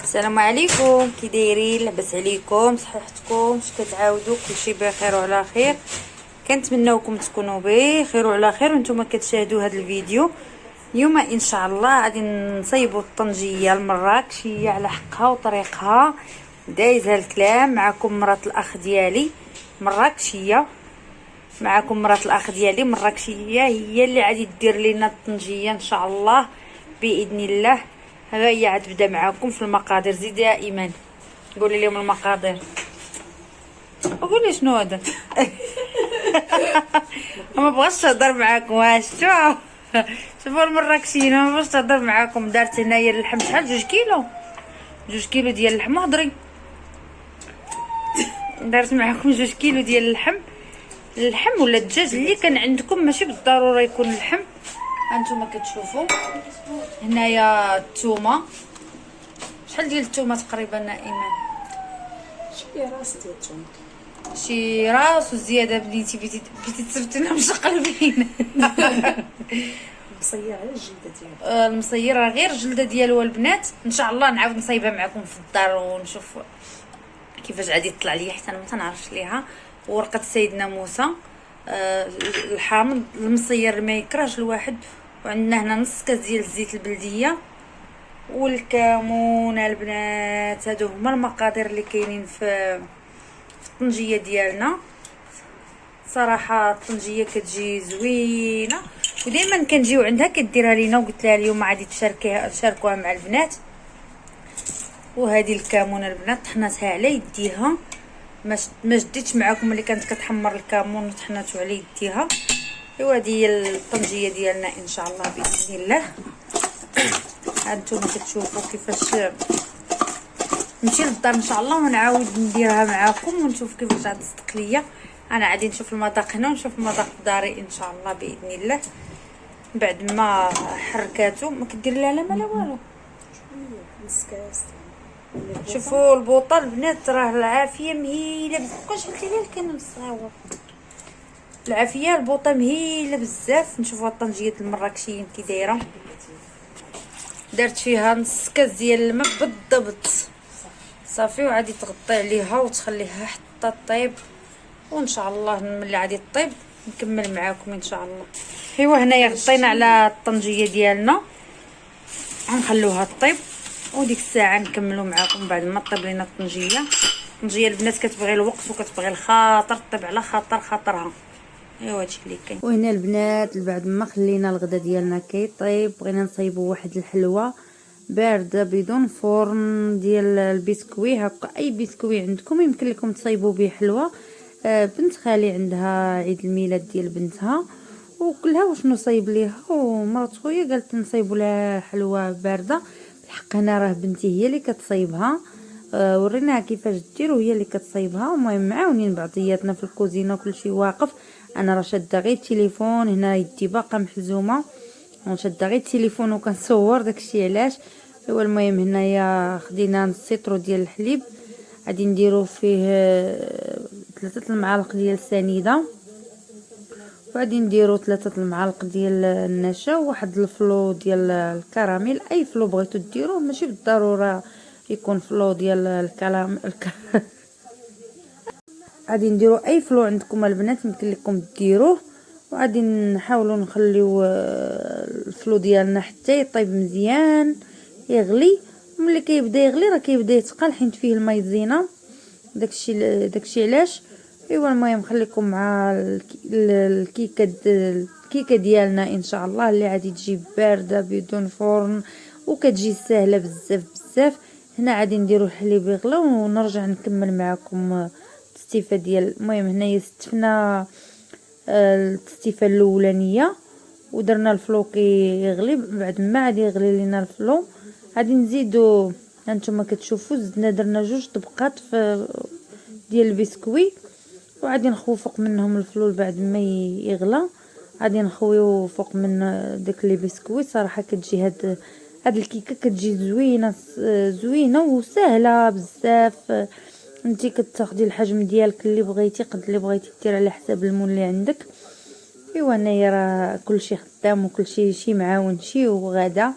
السلام عليكم، كي دايرين؟ لاباس عليكم؟ صحتكم اش كتعاودوا؟ كلشي بخير وعلى خير. كنتمناوكم تكونوا بخير وعلى خير وانتم كتشاهدوا هذا الفيديو. اليوم ان شاء الله غادي نصيبوا الطنجيه المراكشيه على حقها وطريقها. دايزها الكلام معكم مرات الاخ ديالي مراكشيه، معكم مرات الاخ ديالي مراكشيه، هي اللي غادي دير لنا الطنجيه ان شاء الله باذن الله. ها هي عاد تبدا معاكم في المقادير. زيدي يا ايمان قولي لهم المقادير، وقولي شنو هذا. ما بغاش تهضر معاكم. واش شوفوا المراكشيين ما بغاش تهضر معاكم. دارت هنايا اللحم شحال؟ 2 كيلو ديال اللحم. هضري. دارت معاكم 2 كيلو ديال اللحم ولا الدجاج اللي كان عندكم، ماشي بالضروره يكون اللحم. هانتوما كتشوفوا هنايا الثومه. شحال ديال الثومه تقريبا ايمان؟ شي راس ديال الثومه، شي راس وزياده. بنيتي بغيتي تصيفطينا مشقلبين. مصيره على الجلده ديالها. المصيره غير الجلده ديالو البنات. ان شاء الله نعاود نصايبها معكم في الدار ونشوف كيفاش غادي تطلع ليا، حتى انا ما تنعرفش ليها. ورقه سيدنا موسى، الحامض، المصير ما يكرهش الواحد. وعندنا هنا نص كاس ديال الزيت البلديه والكمون البنات. هادو هما المقادير اللي كاينين في الطنجيه ديالنا. صراحه الطنجيه كتجي زوينه ودائما كنجيو عندها كديرها لينا، وقلت لها اليوم غادي تشاركوها مع البنات. وهذه الكمون البنات طحناتها على يديها، ما جديتش معكم اللي كانت كتحمر الكمون وطحناتو على يديها. ايوا هذه هي الطنجيه ديالنا ان شاء الله باذن الله. هانتوما كتشوفوا كيفاش نمشي للدار ان شاء الله ونعاود نديرها معاكم ونشوف كيفاش غادي تصدق ليا. انا غادي نشوف المذاق هنا ونشوف المذاق داري ان شاء الله باذن الله. بعد ما حركاتو ما كدير لها لا ما لا والو. نص كاس. شوفوا البوطه البنات، راه العافيه مهيله بزاف. كون شحال ليا كان الصغيور العافيه، البوطه مهيله بزاف. نشوفوا الطنجيه المراكشيين كي دايره. درت فيها نص كاس ديال الماء بالضبط صافي، وعادي تغطي عليها وتخليها حتى طيب. وان شاء الله ملي غادي طيب نكمل معاكم ان شاء الله. ايوا هنايا غطينا على الطنجيه ديالنا، غنخلوها طيب وديك الساعه نكملوا معاكم بعد ما طيب لينا الطنجيه. الطنجيه البنات كتبغي الوقت وكتبغي الخاطر، طيب على خاطرها. ايوا هادشي اللي كاين. وهنا البنات بعد ما خلينا الغدا ديالنا كيطيب، بغينا نصايبوا واحد الحلوه بارده بدون فرن ديال البسكوي. هكا اي بسكوي عندكم يمكن لكم تصايبوا به حلوه. بنت خالي عندها عيد الميلاد ديال بنتها وكلها واش نصايب ليها، ومرات خويا قالت نصايبوا لها حلوه بارده. بالحق هنا راه بنتي هي اللي كتصايبها، وريناها كيفاش دير وهي اللي كتصايبها. المهم معاونين بعضياتنا في الكوزينه وكلشي واقف. انا راه شاده غير التليفون، هنا يدي باقا محزومه ونشد غير التليفون وكنصور داكشي علاش. ايوا المهم هنايا خدينا نص سيترو ديال الحليب، غادي نديرو فيه 3 المعالق ديال السنيده، وغادي نديرو 3 المعالق ديال النشا، وواحد الفلو ديال الكراميل. اي فلو بغيتو ديروه، ماشي بالضروره يكون فلو ديال الكلام غادي نديرو اي فلو عندكم البنات يمكن لكم ديروه. وغادي نحاولوا نخليو الفلو ديالنا حتى يطيب مزيان يغلي. ملي كيبدا يغلي راه كيبدا يتقل حيت فيه الماء الزينه. داكشي علاش. ايوا المهم خليكم مع الكيكه ديالنا ان شاء الله اللي غادي تجي بارده بدون فرن وكتجي سهله بزاف بزاف. هنا غادي نديرو الحليب يغلى ونرجع نكمل معكم التستيفه ديال. المهم هنايا استفنا التستيفه الاولانيه ودرنا الفلو كيغلي. بعد ما غادي يغلي لينا الفلو غادي نزيدو. هانتوما كتشوفوا زدنا درنا 2 طبقات ديال البسكوي، وغادي نخوي فوق منهم الفلول. بعد ما يغلى غادي نخويو فوق من داك لي بسكوي. صراحه كتجي هاد الكيكه كتجي زوينه وسهله بزاف. انتي كتاخدي الحجم ديالك اللي بغيتي، قد اللي بغيتي دير على حساب المول اللي عندك. ايوا هنايا راه كلشي خدام وكلشي شي معاون شي وغدا.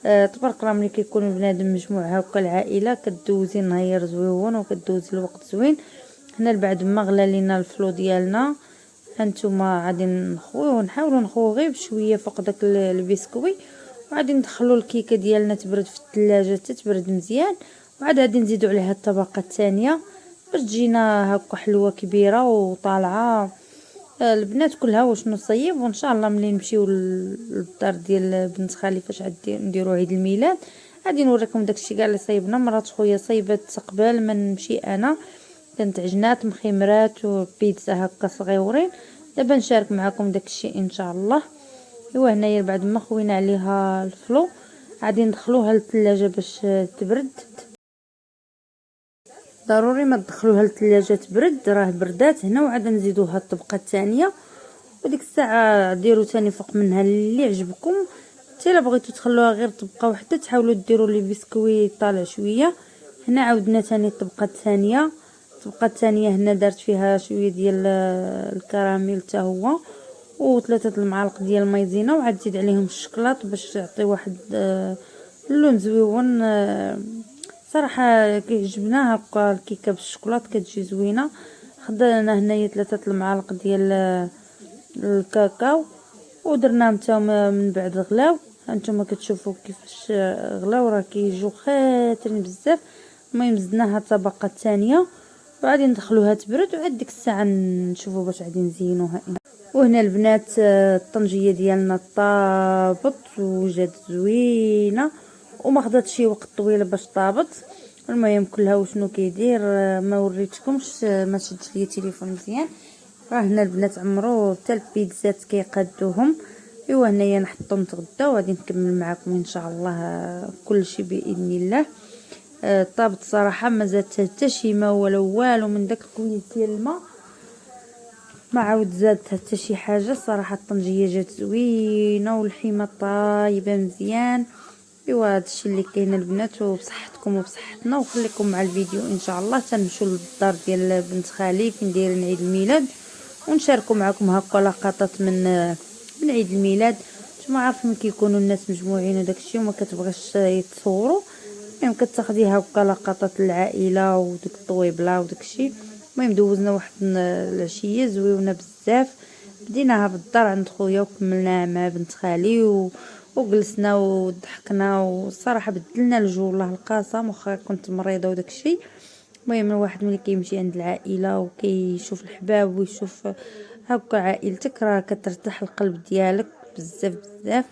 تبارك الله ملي كيكون بنادم مجموع هكا العائله كدوزي نهار زويون وكدوزي الوقت زوين. هنا بعد ما غلا لينا الفلو ديالنا هانتوما غادي نخويو ونحاولوا نخويو غير بشويه فوق داك البسكوي، وغادي ندخلوا الكيكه ديالنا تبرد في الثلاجه حتى تبرد مزيان، وعاد غادي نزيدوا عليها الطبقه الثانيه باش تجينا هكا حلوه كبيره وطالعه. البنات كلها واش نصيب، وان شاء الله ملي نمشيو للدار ديال بنت خالي فاش غادي نديروا عيد الميلاد غادي نوريكم داكشي كاع اللي صايبنا. مرات خويا صايبات قبل ما نمشي انا، كانت عجنات مخمرات وبيتزا هكا صغيورين. دابا نشارك معكم داكشي ان شاء الله. ايوا هنايا بعد ما خوينا عليها الفلو غادي ندخلوها للثلاجه باش تبرد. ضروري ما تدخلوها للثلاجه تبرد، راه بردات هنا، وعاد نزيدوها الطبقه الثانيه، وديك الساعه ديروا ثاني فوق منها اللي عجبكم. حتى الا بغيتو تخلوها غير طبقه واحده تحاولوا ديروا لي بسكوي طالع شويه. هنا عاودنا ثاني الطبقه الثانيه. الطبقه الثانيه هنا درت فيها شويه ديال الكراميل حتى هو، وثلاثه المعالق ديال المايزينا، وعاد زيد عليهم الشكلاط باش يعطي واحد اللون زويون. صراحه كيعجبنا هكا الكيكه بالشكلاط كتجي زوينه. خدنا هنايا 3 المعالق ديال الكاكاو ودرناهم حتى من بعد غلاو. هانتوما كتشوفوا كيفاش غلاو، راه كيجيو خاترين بزاف. المهم زدناها الطبقه الثانيه وغادي ندخلوها تبرد، وعاد ديك الساعه نشوفوا باش غادي نزينوها. وهنا البنات الطنجيه ديالنا طابت وجات زوينه وما خدات شي وقت طويل باش طابت. المهم كلها وشنو كيدير ما وريتكمش، ما شدش ليا التليفون مزيان. راه هنا البنات عمرو حتى البيتزات كيقادوهم. ايوا هنايا نحطهم نتغداو وغادي نكمل معكم ان شاء الله كل شيء باذن الله. طابت صراحه ما زادت حتى شي ما ولا والو من داك الكويس ديال الماء، ما عاود زادت حتى شي حاجه. صراحه الطنجيه جات زوينه والحيمه طايبه مزيان. ايوا هادشي اللي كاين البنات، وبصحتكم وبصحتنا. وخليكم مع الفيديو ان شاء الله تنمشيو للدار ديال بنت خالي فين دايرين عيد الميلاد، ونشاركوا معكم هكا لقطات من عيد الميلاد. نتوما عارفين كيكونوا الناس مجموعين وداكشي وما كتبغيش يتصوروا، المهم كتاخدي هكا لقطات العائله وديك الطويبله وداكشي. المهم دوزنا واحد العشيه زويونه بزاف. بديناها في الدار عند خويا وكملناها مع بنت خالي وجلسنا وضحكنا، وصراحه بدلنا الجو الله القاسم واخا كنت مريضه وداكشي. المهم الواحد ملي كيمشي عند العائله وكيشوف الحباب ويشوف هكا عائلتك راه كترتاح القلب ديالك بزاف بزاف.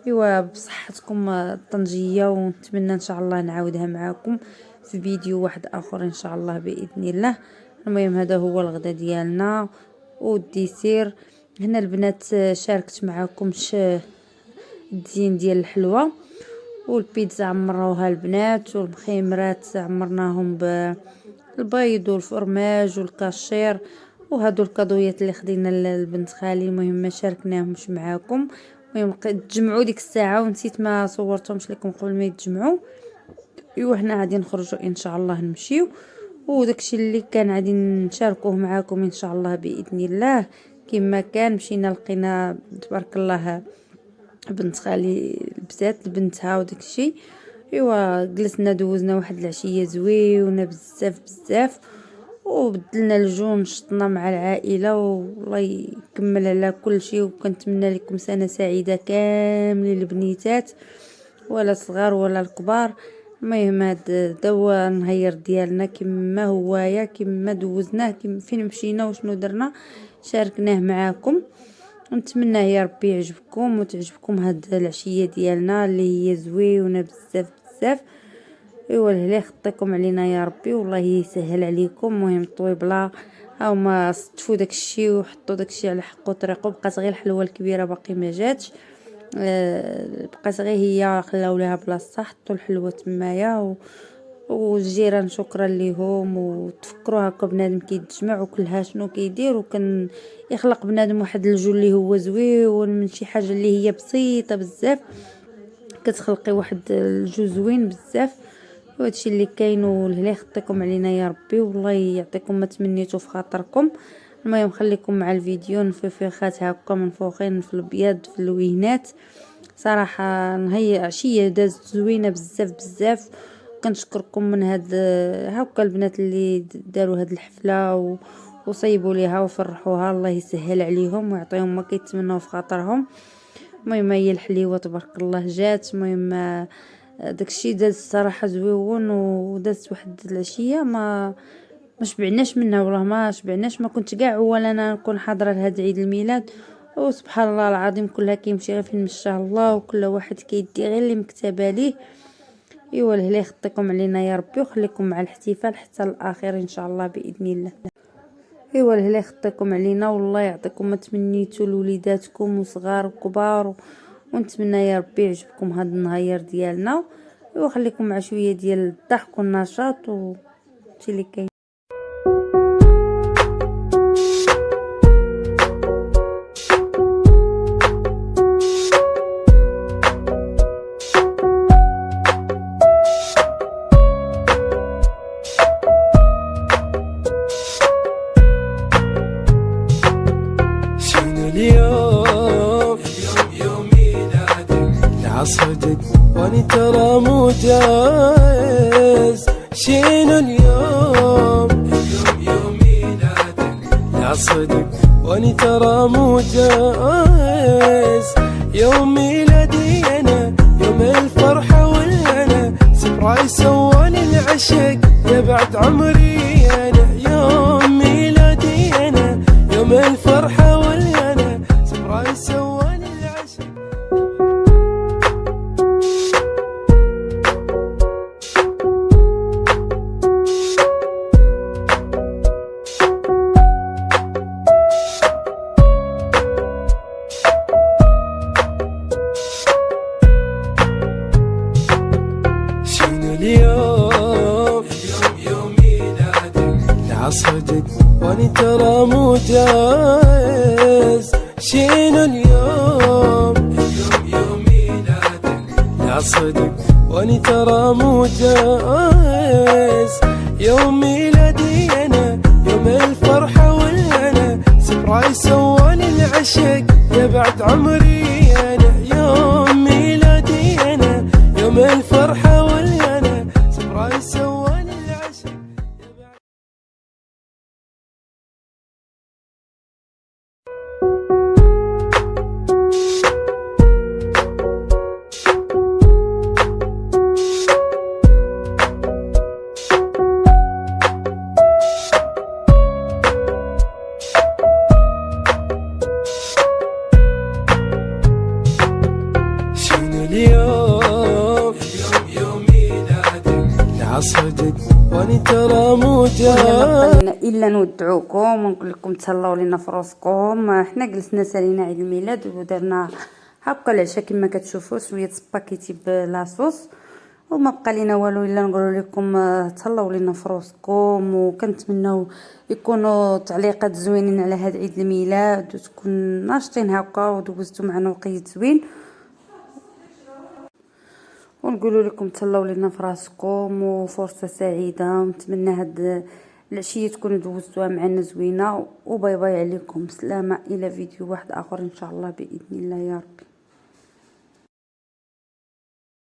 ايوا بصحتكم الطنجيه، ونتمنى ان شاء الله نعاودها معكم في فيديو واحد اخر ان شاء الله باذن الله. المهم هذا هو الغدا ديالنا والديسير. هنا البنات شاركت معكم الدين ديال الحلوى والبيتزا عمروها البنات، والمخيمرات عمرناهم بالبيض والفرماج والكاشير، وهادو الكادويات اللي خدينا لبنت خالي. المهم ما شاركناهمش معاكم. المهم تجمعوا ديك الساعه ونسيت ما صورتهمش لكم قبل ما يتجمعوا. ايوا حنا غادي نخرجوا ان شاء الله نمشيو، وداكشي اللي كان غادي نشاركوه معاكم ان شاء الله باذن الله. كما كان مشينا لقينا تبارك الله بنت خالي لبسات لبنتها وداكشي. ايوا جلسنا دوزنا واحد العشيه زويونه بزاف بزاف، وبدلنا الجو نشطنا مع العائله، والله يكمل على كل شيء. وكنتمنى لكم سنه سعيده كاملين البنيتات ولا صغار ولا الكبار. المهم هاد دوا نهير ديالنا كما هوايا كما دوزناه كما فين مشينا وشنو درنا شاركناه معاكم. نتمنى يا ربي يعجبكم وتعجبكم هاد العشيه ديالنا اللي هي زويونه بزاف بزاف. ايوا الهلا يخطيكم علينا يا ربي والله يسهل عليكم. المهم الطويبله هاهما صدفوا داكشي وحطوا داكشي على حقو طريقو. بقات غير الحلوه الكبيره باقي ما جاتش، بقات غير هي خلاو ليها بلاصه حطوا الحلوه تمايا. والجيران شكرا ليهم، وتفكروا هكا بنادم كيتجمع وكلها شنو كيدير، وكان يخلق بنادم واحد الجو اللي هو زوين من شي حاجه اللي هي بسيطه بزاف كتخلقي واحد الجو زوين بزاف. وهادشي اللي كاين، والله يخطيكم علينا يا ربي والله يعطيكم ما تمنيتو في خاطركم. المهم خليكم مع الفيديو. نفيخات هكا منفوخين في الابيض في اللوينات صراحه نهي عشيه دازت زوينه بزاف بزاف. كنشكركم من هاد هاكا البنات اللي داروا هاد الحفله وصيبوا ليها وفرحوها، الله يسهل عليهم ويعطيهم ما كيتمنوا في خاطرهم. المهم هي الحليوه تبارك الله جات. المهم داكشي داز الصراحه زويون ودازت واحد العشيه ما شبعناش منها، والله ما شبعناش. ما كنت كاع ولا انا نكون حاضره لهذا عيد الميلاد، وسبحان الله العظيم كلها كيمشي غير فين مشاه الله، وكل واحد كيدي غير اللي مكتبه ليه. ايوا لهلا يخطيكم علينا يا ربي وخليكم مع الاحتفال حتى الاخير ان شاء الله باذن الله. ايوا لهلا يخطيكم علينا، والله يعطيكم ما تمنيتوا لوليداتكم وصغار وكبار ونتمنى يا ربي يعجبكم هذا النهار ديالنا. ايوا خليكم مع شويه ديال الضحك والنشاط وهادشي اللي كاين. اليوم يوم ميلادك لعصدك واني ترى مو جايز. شنو اليوم يوم ميلادك لعصدك واني ترى مو جايز. يوم ميلادي انا يوم الفرحة والهنا، سبرايز سواني العشق يا بعد عمري انا. يوم ميلادي انا يوم الفرحة والهنا، سبرايز سواني العشق. شنو اليوم يوم ميلادك لعصدك واني ترى مو جايز. شنو اليوم يوم ميلادك لعصدك واني ترى مو جايز. يوم ميلادي انا يوم الفرحة والهنا، سبرايز سواني العشق يا بعد عمري انا. يوم ميلادي انا يوم الفرحة والهنا، سبرايز سواني العشق يا بعد. شنو اليوم يوم ميلادك لعصدك واني ترى مو جايز. لنا الا نودعوكم ونقول لكم تهلاو لينا في راسكم. حنا جلسنا سالينا عيد الميلاد ودرنا هكا العشاء كما كتشوفوا، شويه سباكيتي بلاصوص، وما بقى لينا والو الا نقول لكم تهلاو لينا في راسكم. وكنتمناو يكونوا تعليقات زوينين على هذا عيد الميلاد وتكون ناشطين هكا ودوزتوا معنا وقيت زوين، ونقولوا لكم تهلاو لينا في راسكم وفرصه سعيده. ونتمنى هاد العشيه تكونوا دوزتوها معنا زوينه. وباي باي عليكم، سلامه الى فيديو واحد اخر ان شاء الله باذن الله يا ربي.